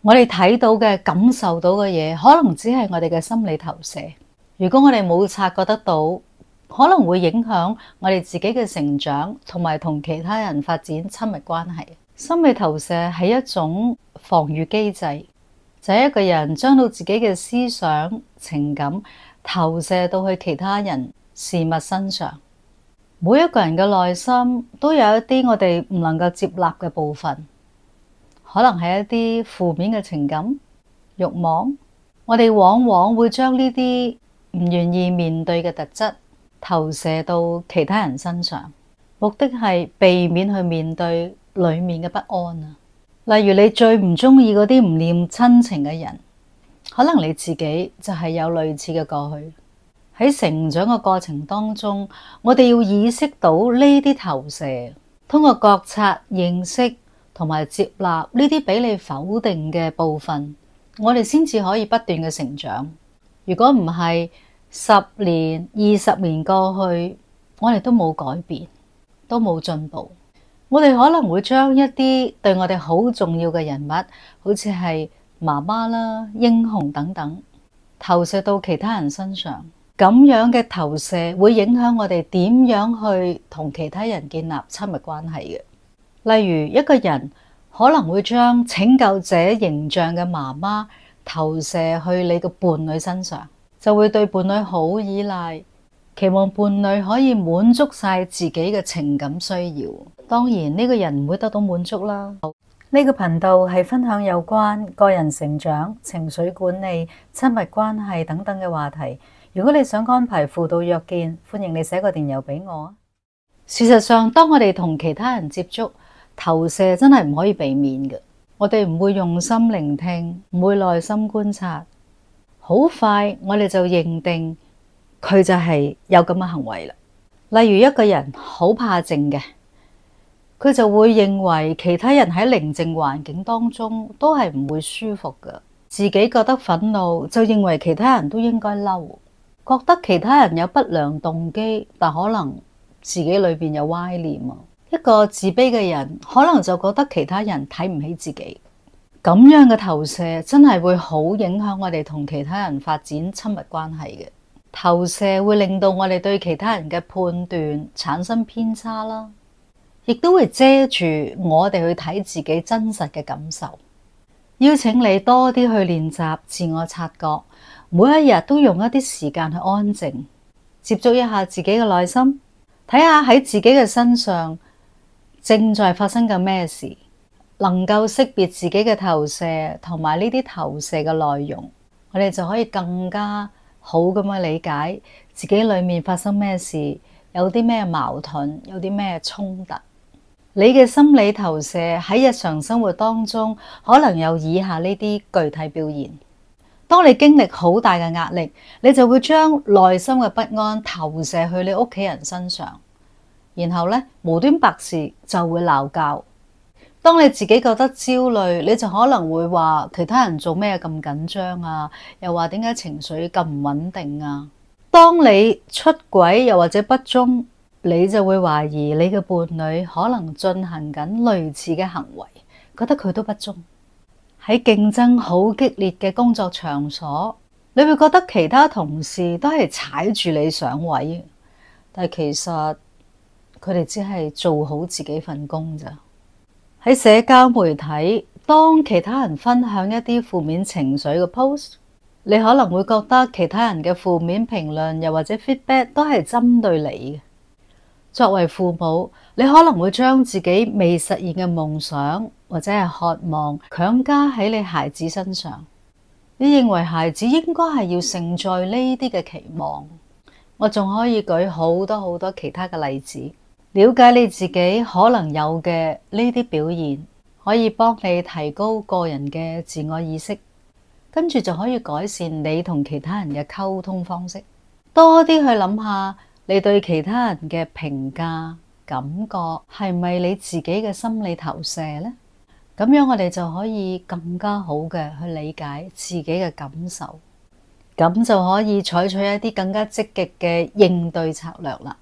我哋睇到嘅、感受到嘅嘢，可能只係我哋嘅心理投射。如果我哋冇察覺得到，可能會影響我哋自己嘅成長，同埋同其他人發展親密關係。心理投射係一種防禦機制，就係一個人將到自己嘅思想、情感投射到去其他人、事物身上。每一個人嘅內心都有一啲我哋唔能夠接納嘅部分，可能係一啲負面嘅情感、慾望。我哋往往會將呢啲唔願意面對嘅特質投射到其他人身上，目的係避免去面對裡面嘅不安啊。例如你最唔中意嗰啲唔念親情嘅人，可能你自己就係有類似嘅過去。喺成長嘅過程當中，我哋要意識到呢啲投射，通過覺察、認識同埋接納呢啲俾你否定嘅部分，我哋先至可以不斷嘅成長。如果唔係，10年、20年過去，我哋都冇改變，都冇進步。我哋可能會將一啲對我哋好重要嘅人物，好似係媽媽啦、英雄等等，投射到其他人身上。咁樣嘅投射會影響我哋點樣去同其他人建立親密關係嘅。例如一個人可能會將拯救者形象嘅媽媽投射去你嘅伴侶身上，就會對伴侶好依賴，期望伴侶可以滿足晒自己嘅情感需要。當然呢個人唔會得到滿足啦。呢個頻道係分享有關個人成長、情緒管理、親密關係等等嘅話題。如果你想安排輔導約見，歡迎你寫個電郵俾我。事實上，當我哋同其他人接觸，投射真係唔可以避免嘅。我哋唔會用心聆聽，唔會耐心觀察，好快我哋就認定佢就係有咁嘅行為啦。例如一個人好怕靜嘅，佢就會認為其他人喺寧靜環境當中都係唔會舒服嘅。自己覺得憤怒，就認為其他人都應該嬲。覺得其他人有不良動機，但可能自己裏邊有歪念啊。一個自卑嘅人，可能就覺得其他人睇唔起自己。咁樣嘅投射真係會好影響我哋同其他人發展親密關係嘅。投射會令到我哋對其他人嘅判斷產生偏差啦，亦都會遮住我哋去睇自己真實嘅感受。邀請你多啲去練習自我察覺。每一日都用一啲時間去安靜，接觸一下自己嘅內心，睇下喺自己嘅身上正在發生緊咩事，能夠識別自己嘅投射同埋呢啲投射嘅內容，我哋就可以更加好咁去理解自己裏面發生咩事，有啲咩矛盾，有啲咩衝突。你嘅心理投射喺日常生活當中可能有以下呢啲具體表現。當你經歷好大嘅壓力，你就會將內心嘅不安投射去你屋企人身上，然後咧無端白事就會鬧交。當你自己覺得焦慮，你就可能會話其他人做咩咁緊張啊，又話點解情緒咁唔穩定啊。當你出軌又或者不忠，你就會懷疑你嘅伴侶可能進行緊類似嘅行為，覺得佢都不忠。喺競爭好激烈嘅工作場所，你會覺得其他同事都係踩住你上位，但係其實佢哋只係做好自己份工咋。喺社交媒體，當其他人分享一啲負面情緒嘅 post， 你可能會覺得其他人嘅負面評論又或者 feedback 都係針對你嘅。作為父母，你可能會將自己未實現嘅夢想或者係渴望強加喺你孩子身上。你認為孩子應該係要承載呢啲嘅期望。我仲可以舉好多其他嘅例子，了解你自己可能有嘅呢啲表現，可以幫你提高個人嘅自我意識，跟住就可以改善你同其他人嘅溝通方式。多啲去諗下你對其他人嘅評價感覺係咪你自己嘅心理投射呢？咁樣我哋就可以更加好嘅去理解自己嘅感受，咁就可以採取一啲更加積極嘅應對策略啦。